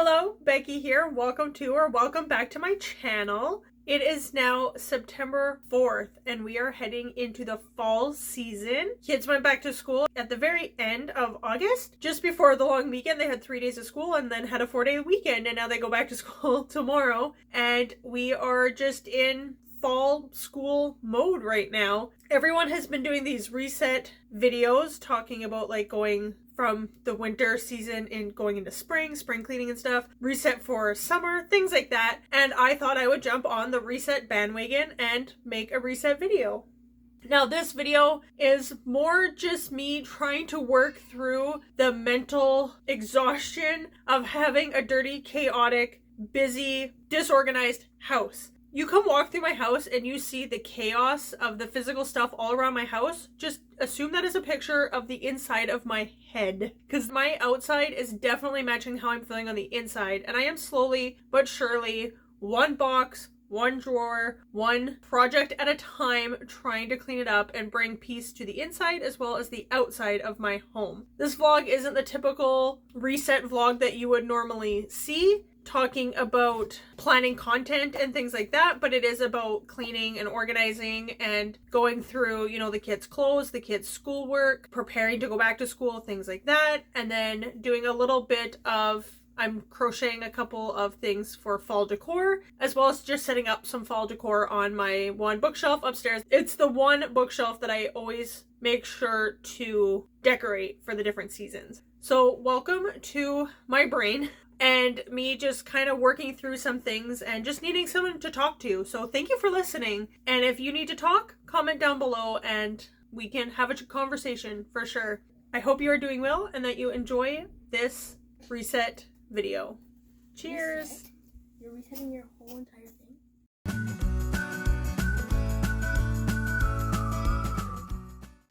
Hello, Becky here. Welcome back to my channel. It is now September 4th and we are heading into the fall season. Kids went back to school at the very end of August. Just before the long weekend, they had 3 days of school and then had a 4-day weekend, and now they go back to school tomorrow. And we are just in fall school mode right now. Everyone has been doing these reset videos talking about like going from the winter season and going into spring cleaning and stuff, reset for summer, things like that. And I thought I would jump on the reset bandwagon and make a reset video. Now this video is more just me trying to work through the mental exhaustion of having a dirty, chaotic, busy, disorganized house. You come walk through my house and you see the chaos of the physical stuff all around my house. Just assume that is a picture of the inside of my head, because my outside is definitely matching how I'm feeling on the inside. And I am slowly but surely, one box, one drawer, one project at a time, trying to clean it up and bring peace to the inside as well as the outside of my home. This vlog isn't the typical reset vlog that you would normally see, talking about planning content and things like that, but it is about cleaning and organizing and going through, you know, the kids' clothes, the kids' schoolwork, preparing to go back to school, things like that, and then doing a little bit of, I'm crocheting a couple of things for fall decor, as well as just setting up some fall decor on my one bookshelf upstairs. It's the one bookshelf that I always make sure to decorate for the different seasons. So welcome to my brain and me just kind of working through some things and just needing someone to talk to. So thank you for listening. And if you need to talk, comment down below and we can have a conversation for sure. I hope you are doing well and that you enjoy this reset video. Cheers. Reset? You're resetting your whole entire thing?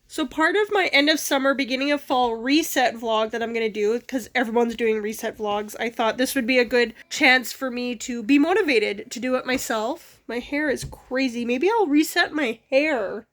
So part of my end of summer, beginning of fall reset vlog that I'm going to do, because everyone's doing reset vlogs, I thought this would be a good chance for me to be motivated to do it myself. My hair is crazy. Maybe I'll reset my hair.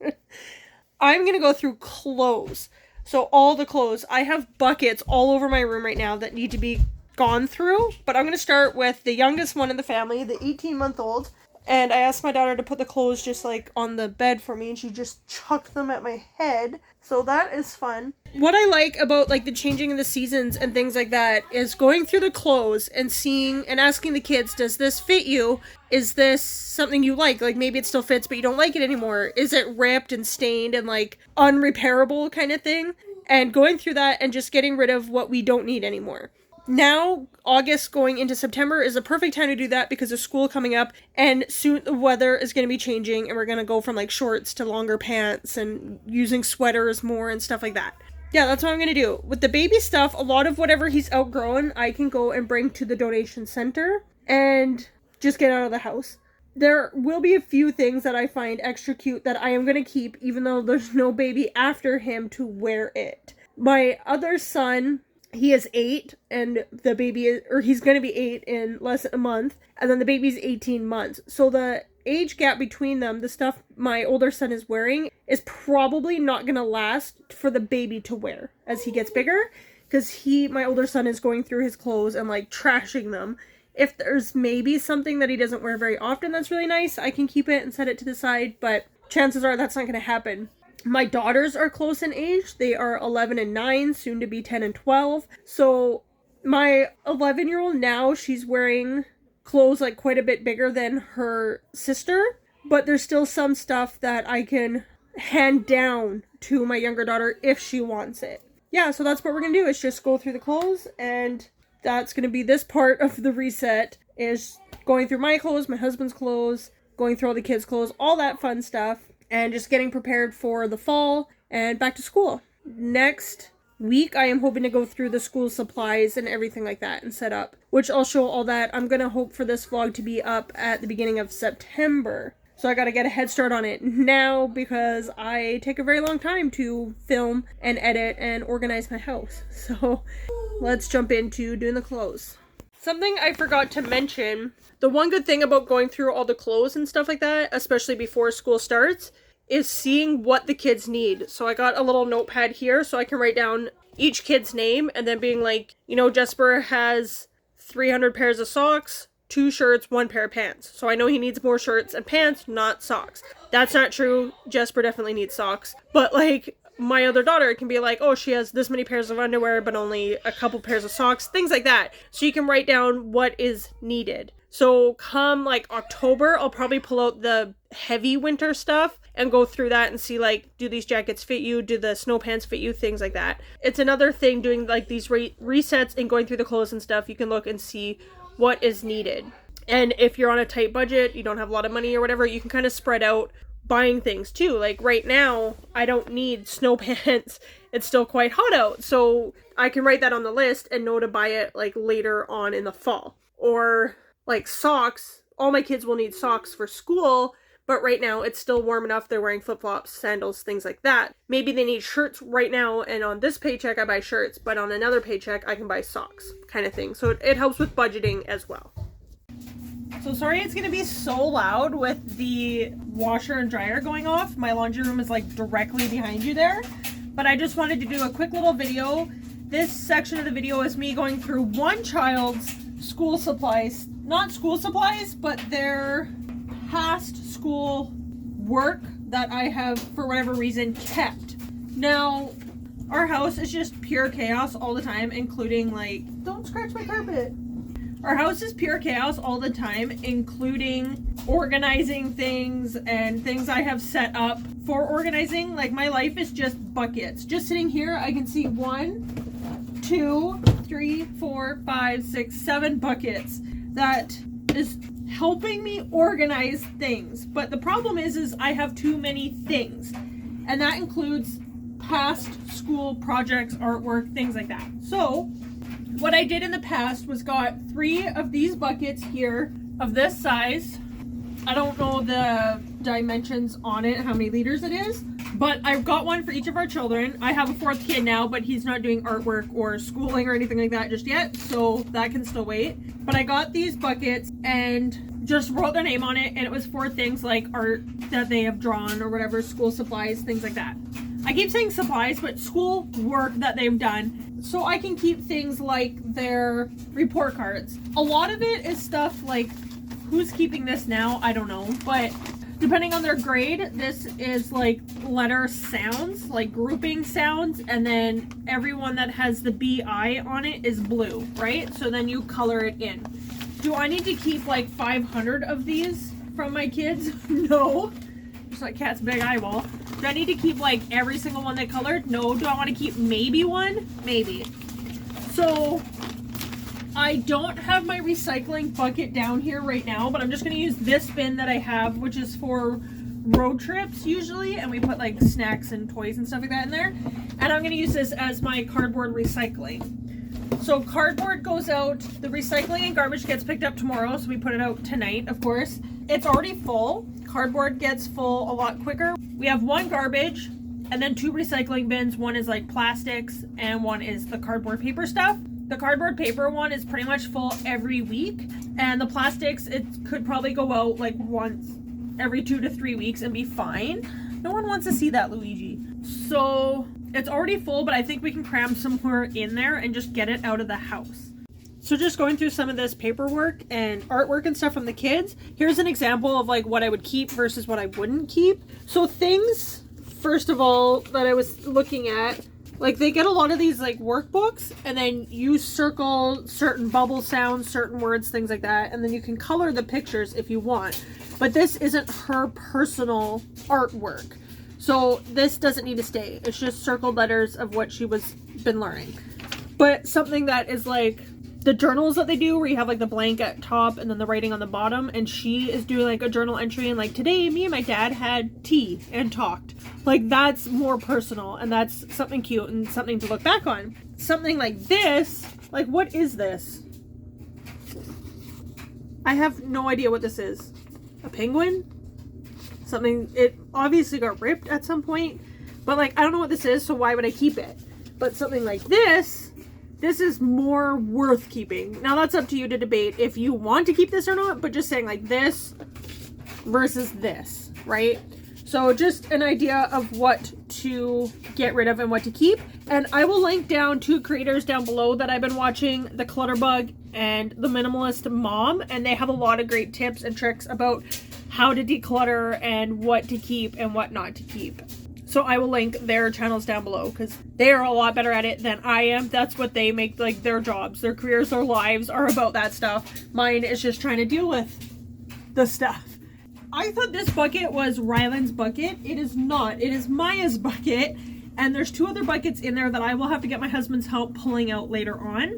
I'm going to go through clothes. So all the clothes. I have buckets all over my room right now that need to be gone through, but I'm going to start with the youngest one in the family, the 18-month-old. And I asked my daughter to put the clothes just like on the bed for me, and she just chucked them at my head. So that is fun. What I like about like the changing of the seasons and things like that is going through the clothes and seeing and asking the kids, does this fit you? Is this something you like? Like maybe it still fits, but you don't like it anymore. Is it ripped and stained and like unrepairable kind of thing? And going through that and just getting rid of what we don't need anymore. Now, August going into September is a perfect time to do that because of school coming up, and soon the weather is going to be changing and we're going to go from like shorts to longer pants and using sweaters more and stuff like that. Yeah, that's what I'm going to do. With the baby stuff, a lot of whatever he's outgrown, I can go and bring to the donation center and just get out of the house. There will be a few things that I find extra cute that I am going to keep even though there's no baby after him to wear it. My other son, he is 8 and the baby is, or he's going to be 8 in less than a month. And then the baby's 18 months. So the age gap between them, the stuff my older son is wearing, is probably not going to last for the baby to wear as he gets bigger. Because my older son is going through his clothes and like trashing them. If there's maybe something that he doesn't wear very often that's really nice, I can keep it and set it to the side. But chances are that's not going to happen. My daughters are close in age. They are 11 and 9, soon to be 10 and 12. So my 11-year-old now, she's wearing clothes like quite a bit bigger than her sister. But there's still some stuff that I can hand down to my younger daughter if she wants it. Yeah, so that's what we're going to do, is just go through the clothes. And that's going to be this part of the reset, is going through my clothes, my husband's clothes, going through all the kids' clothes, all that fun stuff. And just getting prepared for the fall and back to school. Next week, I am hoping to go through the school supplies and everything like that and set up, which I'll show all that. I'm going to hope for this vlog to be up at the beginning of September. So I got to get a head start on it now because I take a very long time to film and edit and organize my house. So let's jump into doing the clothes. Something I forgot to mention, the one good thing about going through all the clothes and stuff like that, especially before school starts, is seeing what the kids need. So I got a little notepad here so I can write down each kid's name and then being like, you know, Jesper has 300 pairs of socks, 2 shirts, 1 pair of pants. So I know he needs more shirts and pants, not socks. That's not true. Jesper definitely needs socks. But like my other daughter can be like, oh, she has this many pairs of underwear, but only a couple pairs of socks, things like that. So you can write down what is needed. So come like October, I'll probably pull out the heavy winter stuff and go through that and see like, do these jackets fit you? Do the snow pants fit you? Things like that. It's another thing doing like these resets and going through the clothes and stuff. You can look and see what is needed. And if you're on a tight budget, you don't have a lot of money or whatever, you can kind of spread out buying things too. Like right now, I don't need snow pants. It's still quite hot out. So I can write that on the list and know to buy it like later on in the fall. Or like socks. All my kids will need socks for school, but right now it's still warm enough. They're wearing flip-flops, sandals, things like that. Maybe they need shirts right now, and on this paycheck I buy shirts, but on another paycheck I can buy socks, kind of thing. So it helps with budgeting as well. So sorry it's gonna be so loud with the washer and dryer going off. My laundry room is like directly behind you there, but I just wanted to do a quick little video. This section of the video is me going through one child's school supplies, not school supplies, but their past school work that I have, for whatever reason, kept. Now, our house is just pure chaos all the time, including like, don't scratch my carpet. Our house is pure chaos all the time, including organizing things and things I have set up for organizing. Like my life is just buckets. Just sitting here, I can see 1, 2, 3, 4, 5, 6, 7 buckets that is helping me organize things. But the problem is I have too many things, and that includes past school projects, artwork, things like that. So what I did in the past was got 3 of these buckets here of this size. I don't know the dimensions on it, how many liters it is, but I've got one for each of our children. I have a 4th kid now, but he's not doing artwork or schooling or anything like that just yet, so that can still wait. But I got these buckets and just wrote their name on it, and it was for things like art that they have drawn or whatever, school supplies, things like that. I keep saying supplies, but school work that they've done, so I can keep things like their report cards. A lot of it is stuff like, who's keeping this now? I don't know, but depending on their grade, this is like letter sounds, like grouping sounds, and then everyone that has the BI on it is blue, right? So then you color it in. Do I need to keep like 500 of these from my kids? No. Just like Cat's big eyeball. Do I need to keep like every single one they colored? No. Do I want to keep maybe one? Maybe. So I don't have my recycling bucket down here right now, but I'm just going to use this bin that I have, which is for road trips usually, and we put like snacks and toys and stuff like that in there. And I'm going to use this as my cardboard recycling. So cardboard goes out, the recycling and garbage gets picked up tomorrow, so we put it out tonight, of course. It's already full. Cardboard gets full a lot quicker. We have 1 garbage and then 2 recycling bins. One is like plastics and one is the cardboard paper stuff. The cardboard paper one is pretty much full every week, and the plastics, it could probably go out like once every 2 to 3 weeks and be fine. No one wants to see that, Luigi. So it's already full, but I think we can cram some more in there and just get it out of the house. So just going through some of this paperwork and artwork and stuff from the kids, here's an example of like what I would keep versus what I wouldn't keep. So things, first of all, that I was looking at, like they get a lot of these like workbooks, and then you circle certain bubble sounds, certain words, things like that, and then you can color the pictures if you want. But this isn't her personal artwork, so this doesn't need to stay. It's just circled letters of what she was been learning. But something that is like the journals that they do, where you have like the blank at top and then the writing on the bottom, and she is doing like a journal entry and like, today me and my dad had tea and talked. Like that's more personal, and that's something cute and something to look back on. Something like this, like what is this? I have no idea what this is. A penguin? Something, it obviously got ripped at some point, but like I don't know what this is, so why would I keep it? But something like this is more worth keeping. Now that's up to you to debate if you want to keep this or not, but just saying like this versus this, right? So just an idea of what to get rid of and what to keep. And I will link down 2 creators down below that I've been watching, The Clutterbug and The Minimalist Mom, and they have a lot of great tips and tricks about how to declutter and what to keep and what not to keep. So I will link their channels down below because they are a lot better at it than I am. That's what they make, like, their jobs, their careers, their lives are about that stuff. Mine is just trying to deal with the stuff. I thought this bucket was Ryland's bucket. It is not. It is Maya's bucket. And there's 2 other buckets in there that I will have to get my husband's help pulling out later on.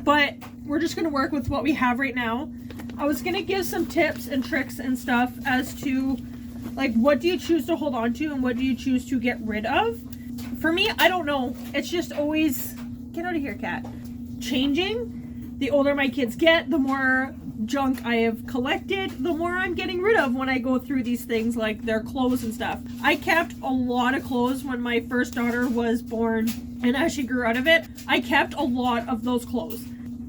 But we're just going to work with what we have right now. I was going to give some tips and tricks and stuff as to, like, what do you choose to hold on to and what do you choose to get rid of? For me, I don't know. It's just always, get out of here, cat, changing. The older my kids get, the more junk I have collected, the more I'm getting rid of when I go through these things, like their clothes and stuff. I kept a lot of clothes when my first daughter was born, and as she grew out of it, I kept a lot of those clothes.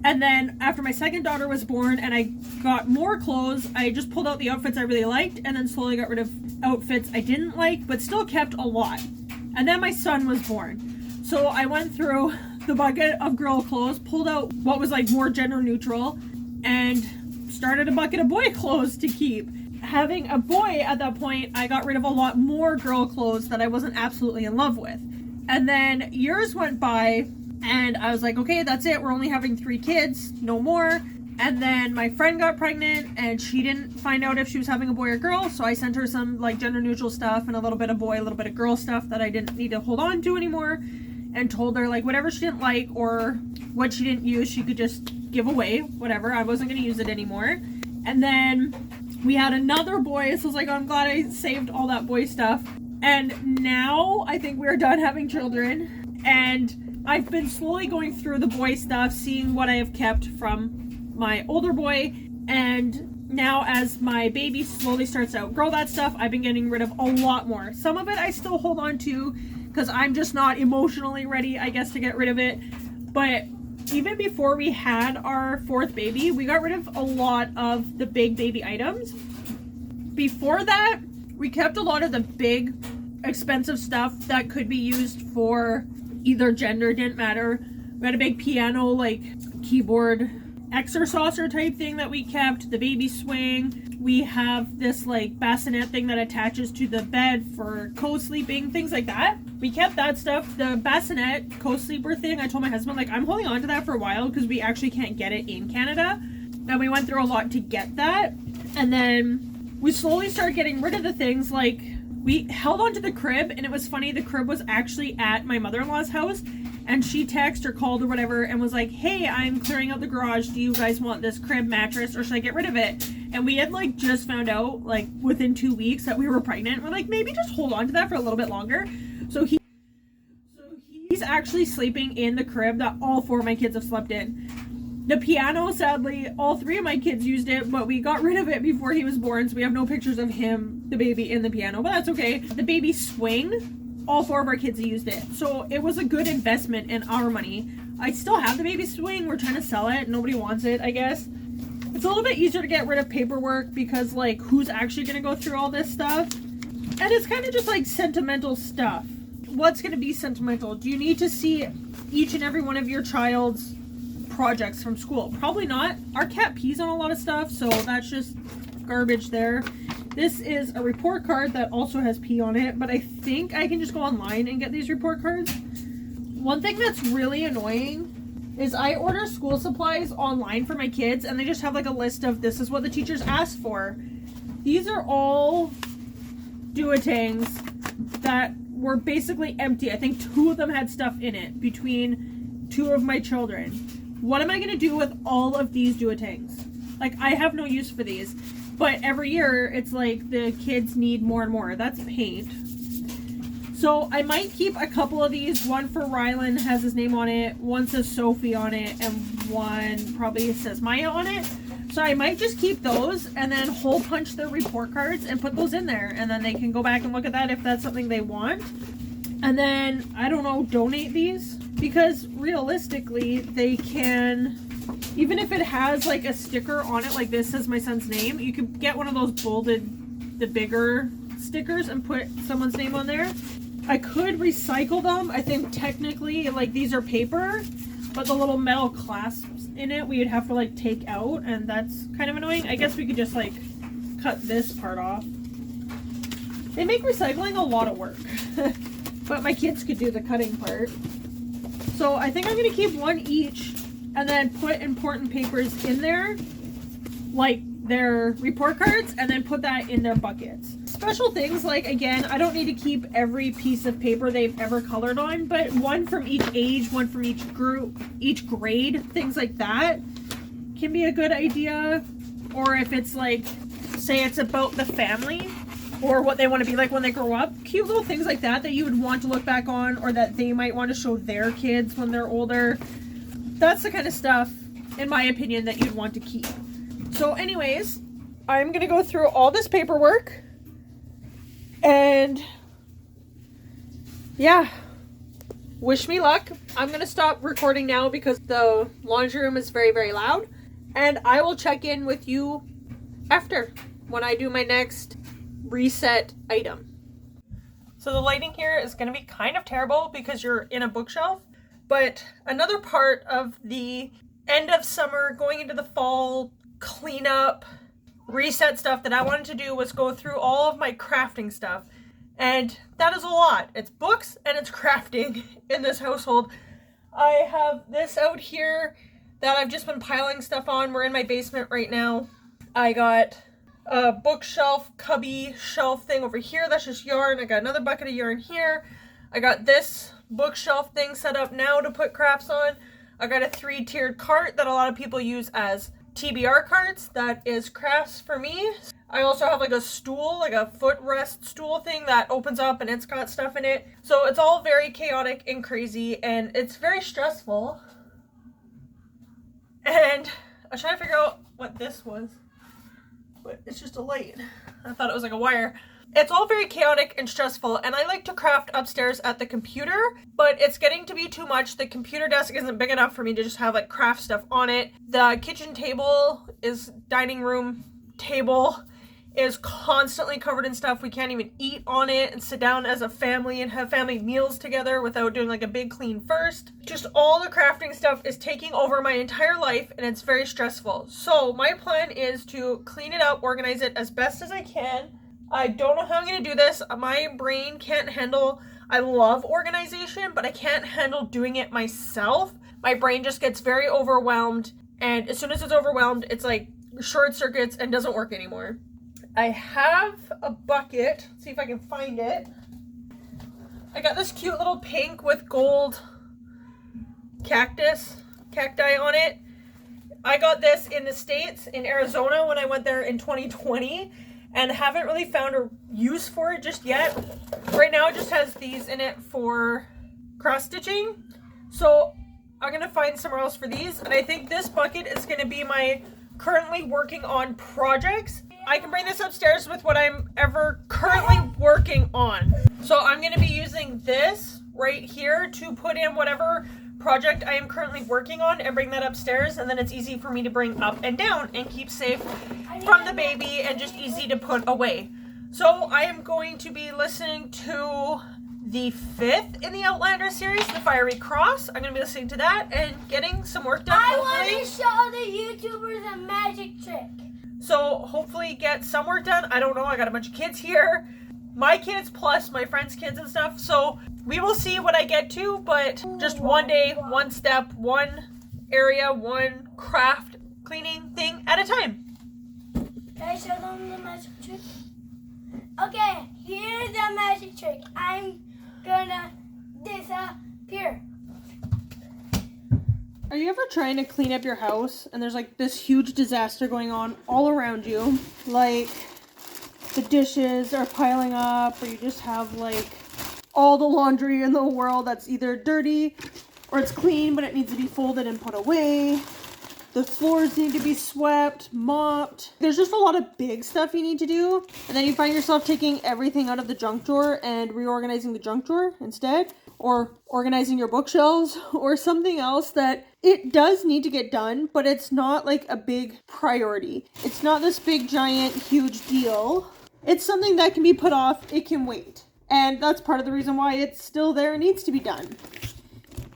And then after my second daughter was born and I got more clothes, I just pulled out the outfits I really liked and then slowly got rid of outfits I didn't like, but still kept a lot. And then my son was born. So I went through the bucket of girl clothes, pulled out what was like more gender neutral, and started a bucket of boy clothes to keep. Having a boy at that point, I got rid of a lot more girl clothes that I wasn't absolutely in love with. And then years went by and I was like, okay, that's it. We're only having 3 kids, no more. And then my friend got pregnant and she didn't find out if she was having a boy or girl. So I sent her some like gender neutral stuff and a little bit of boy, a little bit of girl stuff that I didn't need to hold on to anymore. And told her like whatever she didn't like or what she didn't use, she could just give away, whatever. I wasn't going to use it anymore. And then we had another boy. So I was like, oh, I'm glad I saved all that boy stuff. And now I think we're done having children. And I've been slowly going through the boy stuff, seeing what I have kept from my older boy. And now as my baby slowly starts to outgrow that stuff, I've been getting rid of a lot more. Some of it I still hold on to because I'm just not emotionally ready, I guess, to get rid of it. But even before we had our 4th baby, we got rid of a lot of the big baby items. Before that, we kept a lot of the big, expensive stuff that could be used for either gender, didn't matter. We had a big piano, like keyboard exerciser type thing that we kept, the baby swing. We have this like bassinet thing that attaches to the bed for co-sleeping, things like that. We kept that stuff. The bassinet co-sleeper thing, I told my husband, like, I'm holding on to that for a while because we actually can't get it in Canada. And we went through a lot to get that. And then we slowly started getting rid of the things, like, we held on to the crib, and it was funny, the crib was actually at my mother-in-law's house, and she texted or called or whatever and was like, hey, I'm clearing out the garage. Do you guys want this crib mattress or should I get rid of it? And we had like just found out like within 2 weeks that we were pregnant. We're like, maybe just hold on to that for a little bit longer. So he's actually sleeping in the crib that all 4 of my kids have slept in. The piano, sadly, all 3 of my kids used it, but we got rid of it before he was born, so we have no pictures of him, the baby, in the piano, but that's okay. The baby swing, all 4 of our kids used it, so it was a good investment in our money. I still have the baby swing. We're trying to sell it. Nobody wants it, I guess. It's a little bit easier to get rid of paperwork because, like, who's actually going to go through all this stuff? And it's kind of just, like, sentimental stuff. What's going to be sentimental? Do you need to see each and every one of your child's projects from school? Probably not. Our cat pees on a lot of stuff, so that's just garbage there. This is a report card that also has pee on it, but I think I can just go online and get these report cards. One thing that's really annoying is I order school supplies online for my kids, and they just have like a list of this is what the teachers asked for. These are all duotangs that were basically empty. I think 2 of them had stuff in it between 2 of my children. What am I going to do with all of these duotangs? Like, I have no use for these. But every year, it's like the kids need more and more. That's paint. So I might keep a couple of these. One for Ryland has his name on it. One says Sophie on it. And one probably says Maya on it. So I might just keep those and then hole punch their report cards and put those in there. And then they can go back and look at that if that's something they want. And then, I don't know, donate these. Because realistically, they can, even if it has like a sticker on it like this says my son's name, you could get one of those bolded, the bigger stickers and put someone's name on there. I could recycle them. I think technically, like, these are paper, but the little metal clasps in it we would have to, like, take out, and that's kind of annoying. I guess we could just, like, cut this part off. They make recycling a lot of work, but my kids could do the cutting part. So I think I'm going to keep one each and then put important papers in there, like their report cards, and then put that in their buckets. Special things, like, again, I don't need to keep every piece of paper they've ever colored on, but one from each age, one from each group, each grade, things like that can be a good idea. Or if it's like, say it's about the family or what they want to be like when they grow up, cute little things like that that you would want to look back on, or that they might want to show their kids when they're older. That's the kind of stuff, in my opinion, that you'd want to keep. So anyways, I'm going to go through all this paperwork, and yeah, wish me luck. I'm going to stop recording now because the laundry room is very, very loud, and I will check in with you after, when I do my next reset item. So the lighting here is going to be kind of terrible because you're in a bookshelf, but another part of the end of summer, going into the fall, cleanup, reset stuff that I wanted to do was go through all of my crafting stuff, and that is a lot. It's books and it's crafting in this household. I have this out here that I've just been piling stuff on. We're in my basement right now. I got a bookshelf cubby shelf thing over here that's just yarn. I got another bucket of yarn here. I got this bookshelf thing set up now to put crafts on. I got a 3-tiered cart that a lot of people use as TBR carts. That is crafts for me. I also have like a stool, like a footrest stool thing that opens up and it's got stuff in it. So it's all very chaotic and crazy, and it's very stressful. And I was trying to figure out what this was, but it's just a light. I thought it was like a wire. It's all very chaotic and stressful, and I like to craft upstairs at the computer, but it's getting to be too much. The computer desk isn't big enough for me to just have like craft stuff on it. The kitchen table is dining room table is constantly covered in stuff. We can't even eat on it and sit down as a family and have family meals together without doing like a big clean first. Just all the crafting stuff is taking over my entire life, and it's very stressful. So my plan is to clean it up, organize it as best as I can. I don't know how I'm going to do this. My brain can't handle, I love organization, but I can't handle doing it myself. My brain just gets very overwhelmed, and as soon as it's overwhelmed, it's like short circuits and doesn't work anymore. I have a bucket. Let's see if I can find it. I got this cute little pink with gold cacti on it. I got this in the States, in Arizona, when I went there in 2020. And haven't really found a use for it just yet. Right now it just has these in it for cross stitching. So I'm gonna find somewhere else for these. And I think this bucket is gonna be my currently working on projects. I can bring this upstairs with what I'm ever currently working on. So I'm gonna be using this right here to put in whatever project I am currently working on and bring that upstairs, and then it's easy for me to bring up and down and keep safe from the baby and just easy to put away. So I am going to be listening to the 5th in the Outlander series, The Fiery Cross. I'm going to be listening to that and getting some work done. I want to show the YouTubers a magic trick. So hopefully get some work done. I don't know, I got a bunch of kids here. My kids plus my friends' kids and stuff. So we will see what I get to, but just one day, one step, one area, one craft cleaning thing at a time. Can I show them the magic trick? Okay, here's the magic trick. I'm gonna disappear. Are you ever trying to clean up your house and there's like this huge disaster going on all around you? Like the dishes are piling up, or you just have like all the laundry in the world that's either dirty or it's clean but it needs to be folded and put away. The floors need to be swept, mopped. There's just a lot of big stuff you need to do. And then you find yourself taking everything out of the junk drawer and reorganizing the junk drawer instead. Or organizing your bookshelves or something else that it does need to get done, but it's not like a big priority. It's not this big, giant, huge deal. It's something that can be put off. It can wait. And that's part of the reason why it's still there and needs to be done.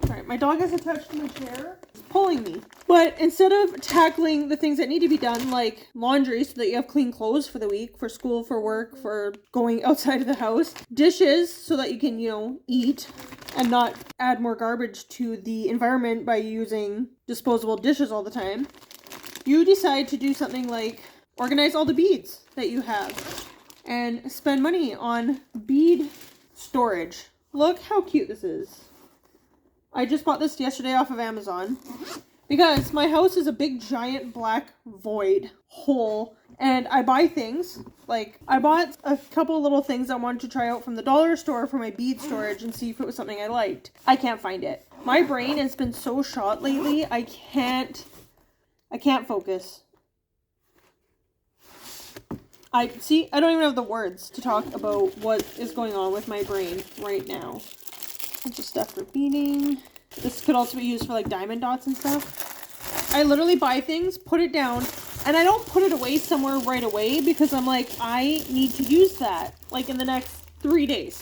All right, my dog has attached to my chair. It's pulling me. But instead of tackling the things that need to be done, like laundry so that you have clean clothes for the week, for school, for work, for going outside of the house, dishes so that you can, eat and not add more garbage to the environment by using disposable dishes all the time, you decide to do something like organize all the beads that you have and spend money on bead storage. Look how cute this is. I just bought this yesterday off of Amazon because my house is a big giant black void hole, and I buy things. Like, I bought a couple little things I wanted to try out from the dollar store for my bead storage and see if it was something I liked. I can't find it. My brain has been so shot lately, I can't focus. I don't even have the words to talk about what is going on with my brain right now. Bunch of stuff for beading. This could also be used for like diamond dots and stuff. I literally buy things, put it down, and I don't put it away somewhere right away because I'm like, I need to use that like in the next 3 days.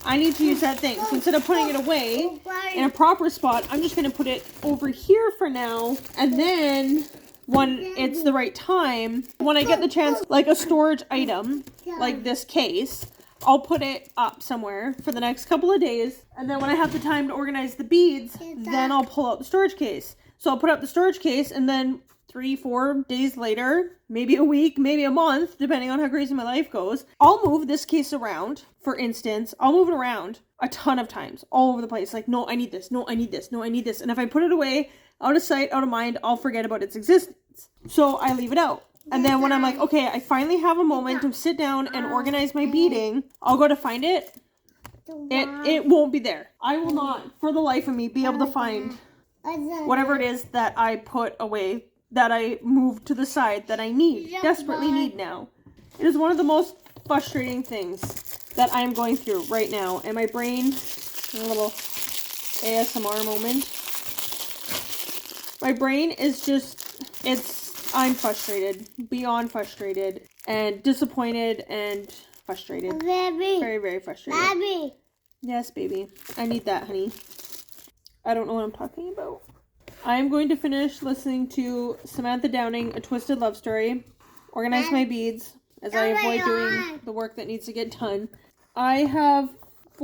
I need to use that thing. So instead of putting it away in a proper spot, I'm just going to put it over here for now. And then when it's the right time, when I get the chance, like a storage item, like this case, I'll put it up somewhere for the next couple of days. And then when I have the time to organize the beads, then I'll pull out the storage case. So I'll put up the storage case, and then 3-4 days later, maybe a week, maybe a month, depending on how crazy my life goes, I'll move this case around. For instance, I'll move it around a ton of times all over the place. Like, no, I need this. No, I need this. No, I need this. And if I put it away, out of sight, out of mind, I'll forget about its existence. So I leave it out. And then when I'm like, okay, I finally have a moment to sit down and organize my beading, I'll go to find it. It won't be there. I will not, for the life of me, be able to find whatever it is that I put away, that I moved to the side, that I desperately need now. It is one of the most frustrating things that I'm going through right now. And my brain, a little ASMR moment. My brain is just, I'm frustrated, beyond frustrated, and disappointed, and frustrated. Baby. Very, very frustrated. Baby. Yes, baby. I need that, honey. I don't know what I'm talking about. I'm going to finish listening to Samantha Downing, A Twisted Love Story, organize my beads, as I avoid doing the work that needs to get done. I have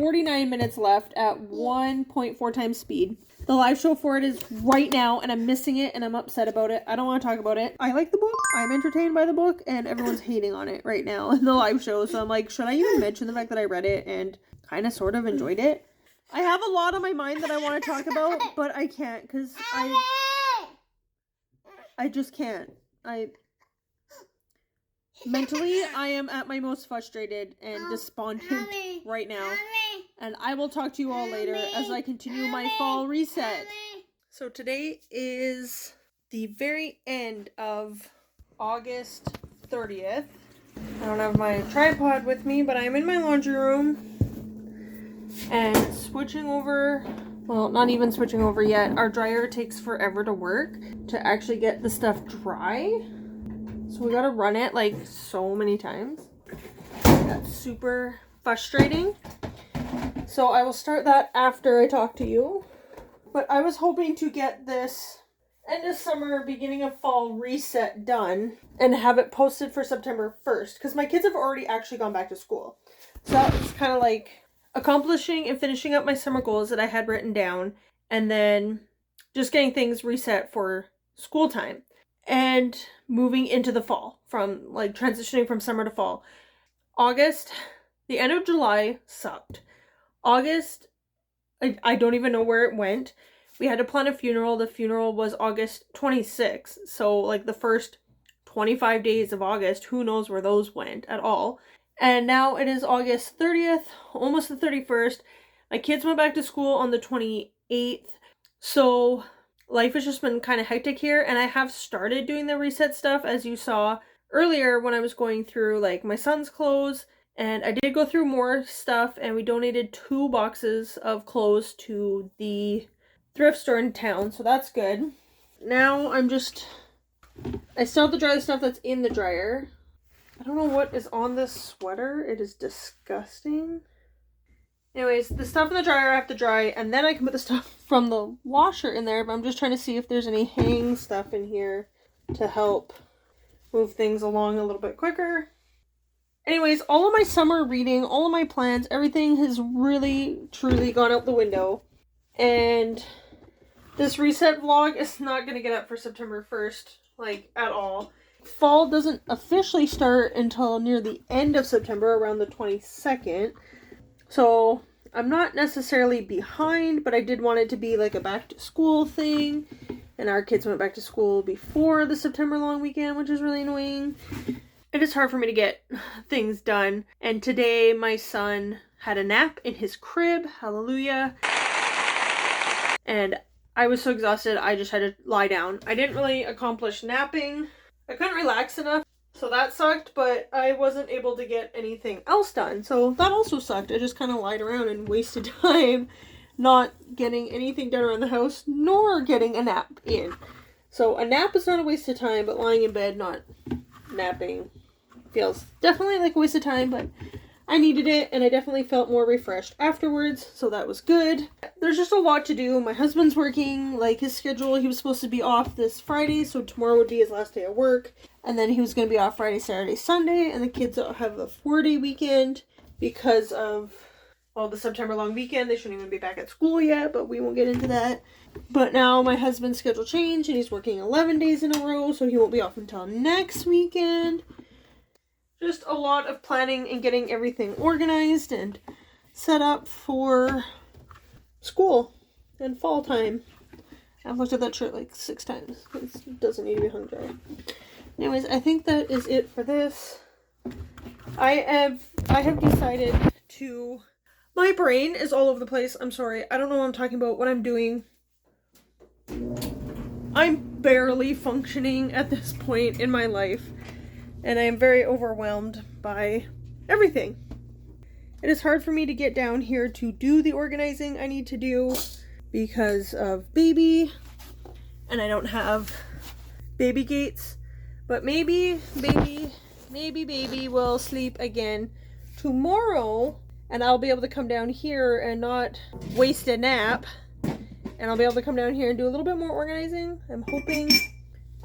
49 minutes left at 1.4 times speed. The live show for it is right now, and I'm missing it, and I'm upset about it. I don't want to talk about it. I like the book. I'm entertained by the book, and everyone's hating on it right now in the live show. So I'm like, should I even mention the fact that I read it and kind of sort of enjoyed it? I have a lot on my mind that I want to talk about, but I can't because I just can't. Mentally, I am at my most frustrated and despondent right now. And I will talk to you all later as I continue my fall reset. So today is the very end of August 30th. I don't have my tripod with me, but I'm in my laundry room and switching over. Well, not even switching over yet. Our dryer takes forever to work to actually get the stuff dry. So we gotta run it like so many times. That's super frustrating. So I will start that after I talk to you. But I was hoping to get this end of summer, beginning of fall reset done and have it posted for September 1st. Because my kids have already actually gone back to school. So it's kind of like accomplishing and finishing up my summer goals that I had written down. And then just getting things reset for school time. And moving into the fall, from like transitioning from summer to fall. August, the end of July sucked. August, I don't even know where it went. We had to plan a funeral. The funeral was August 26th. So like the first 25 days of August, who knows where those went at all. And now it is August 30th, almost the 31st. My kids went back to school on the 28th. So life has just been kind of hectic here, and I have started doing the reset stuff, as you saw earlier when I was going through like my son's clothes, and I did go through more stuff, and we donated 2 boxes of clothes to the thrift store in town, so that's good. Now I still have to dry the stuff that's in the dryer, I don't know what is on this sweater. It is disgusting. Anyways, the stuff in the dryer I have to dry, and then I can put the stuff from the washer in there, but I'm just trying to see if there's any hang stuff in here to help move things along a little bit quicker. Anyways, all of my summer reading, all of my plans, everything has really, truly gone out the window. And this reset vlog is not going to get up for September 1st, like, at all. Fall doesn't officially start until near the end of September, around the 22nd. So I'm not necessarily behind, but I did want it to be like a back to school thing. And our kids went back to school before the September long weekend, which is really annoying. It is hard for me to get things done. And today my son had a nap in his crib. Hallelujah. And I was so exhausted, I just had to lie down. I didn't really accomplish napping. I couldn't relax enough. So that sucked, but I wasn't able to get anything else done. So that also sucked. I just kind of lied around and wasted time not getting anything done around the house, nor getting a nap in. So a nap is not a waste of time, but lying in bed not napping feels definitely like a waste of time, but I needed it, and I definitely felt more refreshed afterwards, so that was good. There's just a lot to do. My husband's working, like his schedule, he was supposed to be off this Friday, so tomorrow would be his last day of work, and then he was going to be off Friday, Saturday, Sunday, and the kids have a 4-day weekend because of, well, the September long weekend. They shouldn't even be back at school yet, but we won't get into that. But now my husband's schedule changed, and he's working 11 days in a row, so he won't be off until next weekend. Just a lot of planning and getting everything organized and set up for school and fall time. I've looked at that shirt like 6 times. It doesn't need to be hung dry. Anyways, I think that is it for this. I have decided to... My brain is all over the place. I'm sorry. I don't know what I'm talking about, what I'm doing. I'm barely functioning at this point in my life. And I am very overwhelmed by everything. It is hard for me to get down here to do the organizing I need to do because of baby. And I don't have baby gates. But maybe baby will sleep again tomorrow. And I'll be able to come down here and not waste a nap. And I'll be able to come down here and do a little bit more organizing. I'm hoping.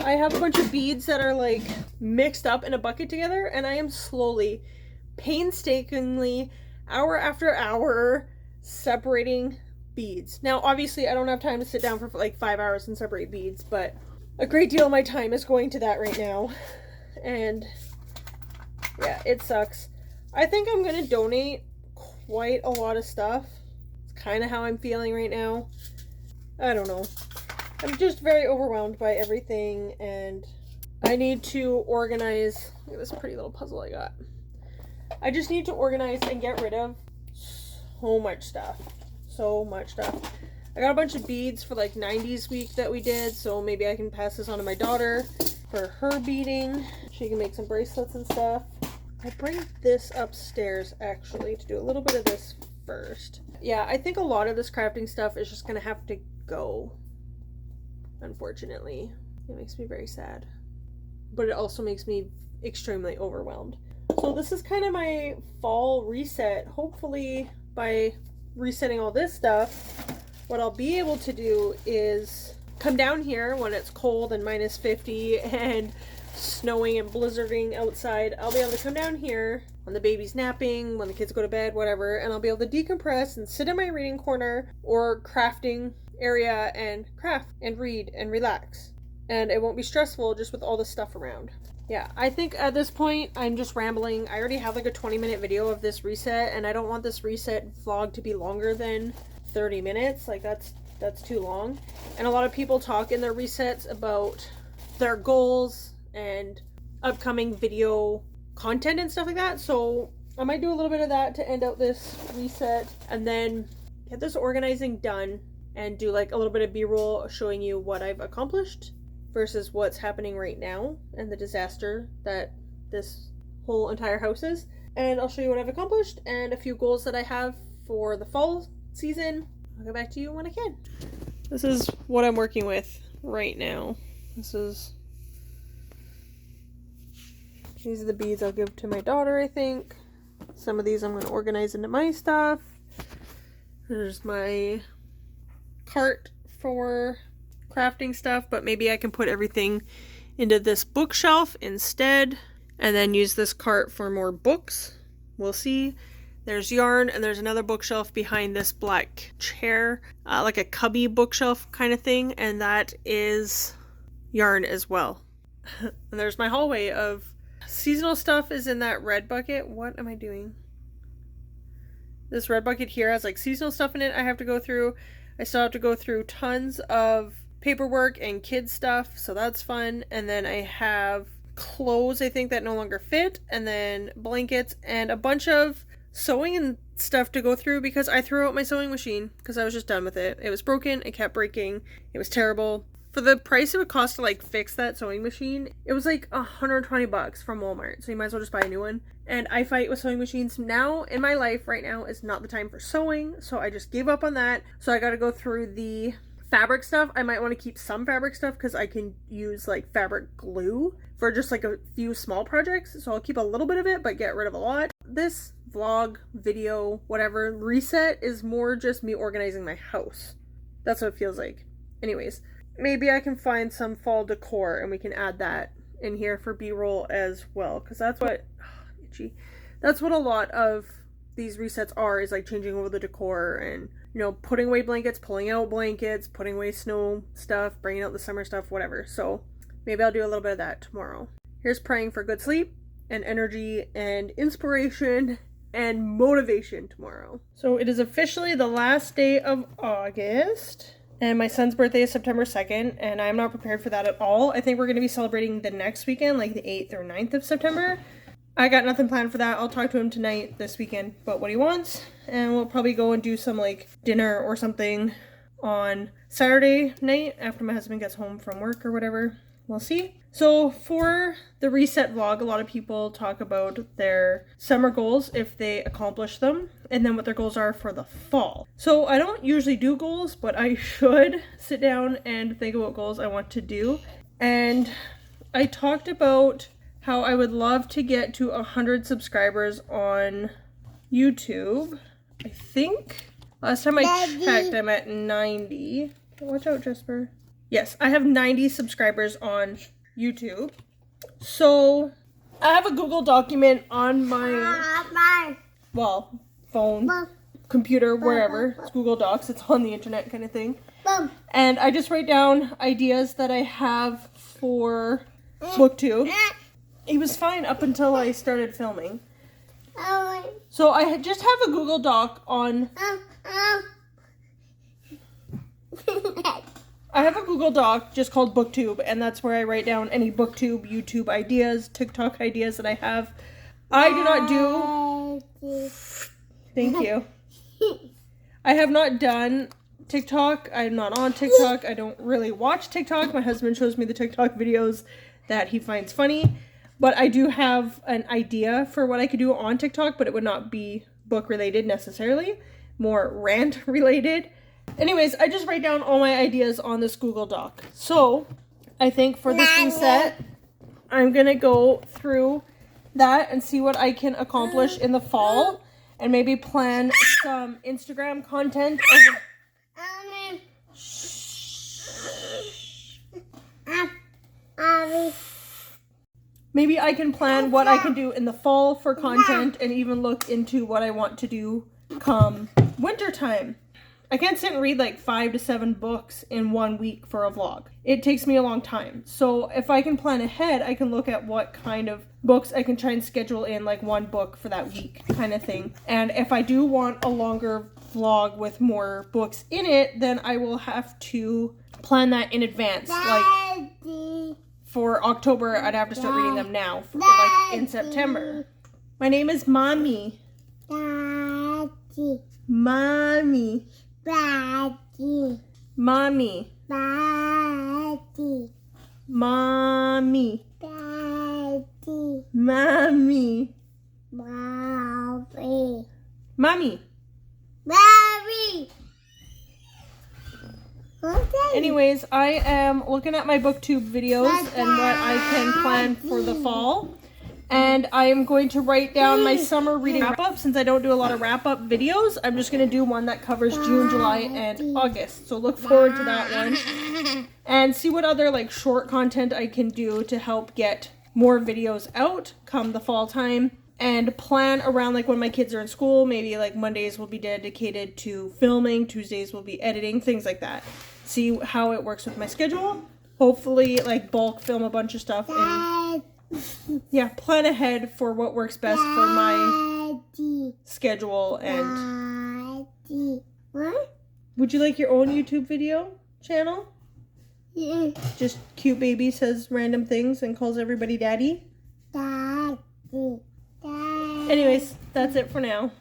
I have a bunch of beads that are like mixed up in a bucket together, and I am slowly, painstakingly, hour after hour, separating beads. Now, obviously, I don't have time to sit down for like 5 hours and separate beads, but a great deal of my time is going to that right now. And yeah, it sucks. I think I'm going to donate quite a lot of stuff. It's kind of how I'm feeling right now. I don't know. I'm just very overwhelmed by everything, and I need to organize. Look at this pretty little puzzle I got. I just need to organize and get rid of so much stuff. So much stuff. I got a bunch of beads for like 90s week that we did, so maybe I can pass this on to my daughter for her beading. She can make some bracelets and stuff. I bring this upstairs actually to do a little bit of this first. Yeah, I think a lot of this crafting stuff is just gonna have to go. Unfortunately, it makes me very sad, but it also makes me extremely overwhelmed. So this is kind of my fall reset. Hopefully by resetting all this stuff, what I'll be able to do is come down here when it's cold and minus 50 and snowing and blizzarding outside. I'll be able to come down here when the baby's napping, when the kids go to bed, whatever, and I'll be able to decompress and sit in my reading corner or crafting area and craft and read and relax, and it won't be stressful just with all the stuff around. Yeah, I think at this point I'm just rambling. I already have like a 20-minute video of this reset, and I don't want this reset vlog to be longer than 30 minutes. Like that's too long. And a lot of people talk in their resets about their goals and upcoming video content and stuff like that, so I might do a little bit of that to end out this reset, and then get this organizing done and do like a little bit of b-roll showing you what I've accomplished versus what's happening right now and the disaster that this whole entire house is. And I'll show you what I've accomplished and a few goals that I have for the fall season. I'll get back to you when I can. This is what I'm working with right now. This is These are the beads I'll give to my daughter, I think. Some of these I'm going to organize into my stuff. There's my cart for crafting stuff, but maybe I can put everything into this bookshelf instead and then use this cart for more books. We'll see. There's yarn, and there's another bookshelf behind this black chair, like a cubby bookshelf kind of thing, and that is yarn as well. And there's my hallway of seasonal stuff is in that red bucket. What am I doing? This red bucket here has like seasonal stuff in it I have to go through. I still have to go through tons of paperwork and kids stuff, so that's fun. And then I have clothes I think that no longer fit, and then blankets and a bunch of sewing and stuff to go through because I threw out my sewing machine because I was just done with it. It was broken, it kept breaking, it was terrible. For the price it would cost to like fix that sewing machine, it was like $120 from Walmart, so you might as well just buy a new one. And I fight with sewing machines now in my life. Right now is not the time for sewing, so I just gave up on that. So I got to go through the fabric stuff. I might want to keep some fabric stuff because I can use like fabric glue for just like a few small projects, so I'll keep a little bit of it but get rid of a lot. This vlog, video, whatever, reset is more just me organizing my house. That's what it feels like. Anyways, maybe I can find some fall decor and we can add that in here for b-roll as well, because that's what that's what a lot of these resets are, is like changing over the decor and, you know, putting away blankets, pulling out blankets, putting away snow stuff, bringing out the summer stuff, whatever. So maybe I'll do a little bit of that tomorrow. Here's praying for good sleep and energy and inspiration and motivation tomorrow. So it is officially the last day of August, and my son's birthday is September 2nd, and I'm not prepared for that at all. I think we're going to be celebrating the next weekend, like the 8th or 9th of September. I got nothing planned for that. I'll talk to him tonight, this weekend, about what he wants, and we'll probably go and do some like dinner or something on Saturday night after my husband gets home from work or whatever. We'll see. So for the reset vlog, a lot of people talk about their summer goals if they accomplish them, and then what their goals are for the fall. So I don't usually do goals, but I should sit down and think about goals I want to do. And I talked about how I would love to get to 100 subscribers on YouTube. I think last time I checked, I'm at 90. Watch out, Jesper. Yes, I have 90 subscribers on YouTube. So I have a Google document on my, well, phone, computer, wherever. It's Google Docs. It's on the internet kind of thing. And I just write down ideas that I have for BookTube. It was fine up until I started filming. So I just have a Google Doc on... I have a Google Doc just called BookTube, and that's where I write down any BookTube, YouTube ideas, TikTok ideas that I have. I do not do... Thank you. I have not done TikTok. I'm not on TikTok. I don't really watch TikTok. My husband shows me the TikTok videos that he finds funny. But I do have an idea for what I could do on TikTok, but it would not be book related necessarily. More rant related. Anyways, I just write down all my ideas on this Google Doc. So I think for this reset, I'm going to go through that and see what I can accomplish in the fall. And maybe plan some Instagram content. Maybe I can plan what I can do in the fall for content and even look into what I want to do come wintertime. I can't sit and read like 5 to 7 books in 1 week for a vlog. It takes me a long time. So if I can plan ahead, I can look at what kind of books I can try and schedule in, like 1 book for that week kind of thing. And if I do want a longer vlog with more books in it, then I will have to plan that in advance. Like for October, I'd have to start reading them now, for, like in September. My name is Mommy. Mommy. Mommy. Mommy. Mommy. Mommy. Mommy. Anyways, I am looking at my BookTube videos and what I can plan for the fall. And I am going to write down my summer reading wrap-up. Since I don't do a lot of wrap-up videos, I'm just going to do one that covers June, July, and August. So look forward to that one. And see what other like short content I can do to help get more videos out come the fall time. And plan around like when my kids are in school. Maybe like Mondays will be dedicated to filming, Tuesdays will be editing, things like that. See how it works with my schedule. Hopefully like bulk film a bunch of stuff and yeah, plan ahead for what works best for my schedule. And would you like your own YouTube video channel? Yeah. Just cute baby says random things and calls everybody daddy. Daddy. Anyways, that's it for now.